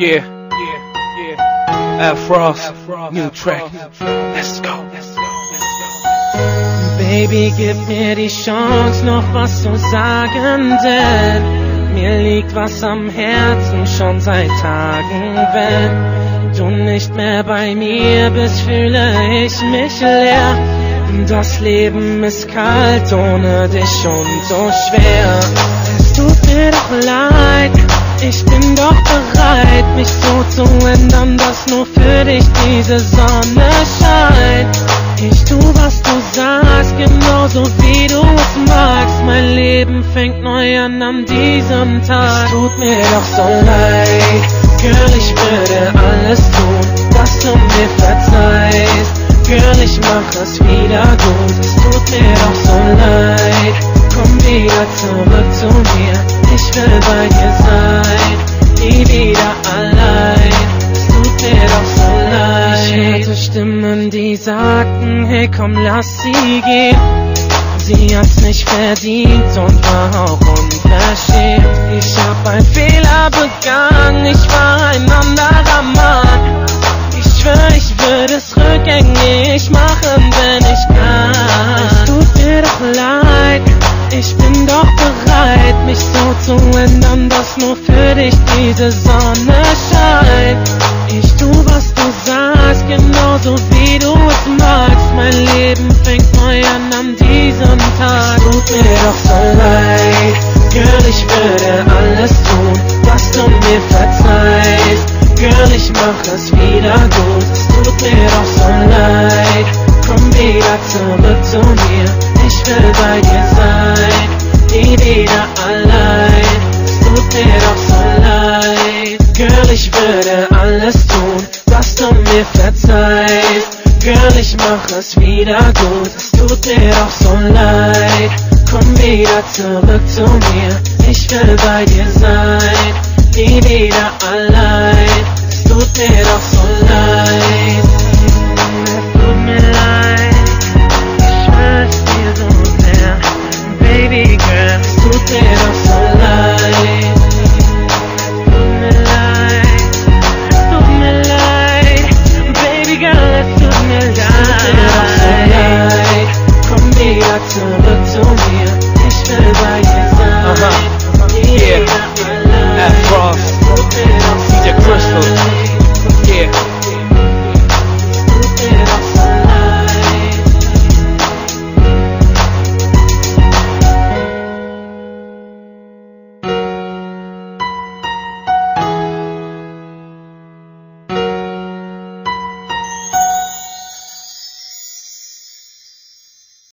Yeah. Frost, new track. Let's go. Baby, gib mir die Chance, noch was zu sagen, denn mir liegt was am Herzen schon seit Tagen. Wenn du nicht mehr bei mir bist, fühle ich mich leer. Das Leben ist kalt ohne dich und so schwer. Es tut mir doch leid, ich bin doch bereit, mich so zu ändern, dass nur für dich diese Sonne scheint. Ich tu, was du sagst, genauso wie du es magst. Mein Leben fängt neu an diesem Tag. Es tut mir doch so leid, Girl, ich würde alles tun, dass du mir verzeihst. Girl, ich mach es wieder gut, es tut mir doch so leid. Komm wieder zurück zu mir, ich will bei dir sein, nie wieder allein. Es tut mir doch so leid. Ich hörte Stimmen, die sagten, hey komm, lass sie gehen. Sie hat's nicht verdient und war auch unverschämt. Ich hab einen Fehler begangen, ich war ein anderer Mann. Ich schwör, ich würde es rückgängig machen, wenn ich kann. Es tut mir doch leid, ich bin doch bereit, mich so zu ändern, dass nur für dich diese Sonne scheint. Ich tu, was du sagst, genauso wie du es magst. Mein Leben fängt neu an diesem Tag. Es tut mir doch so leid, Girl, ich würde alles tun, dass du mir verzeihst. Girl, ich mach es wieder gut, es tut mir doch so leid. Komm wieder zurück zu mir, ich will bei dir sein, nie wieder allein. Es tut mir doch so leid. Girl, ich würde alles tun, dass du mir verzeihst. Girl, ich mach es wieder gut, es tut mir doch so leid. Komm wieder zurück zu mir, ich will bei dir sein, nie wieder allein. Es tut mir doch so leid.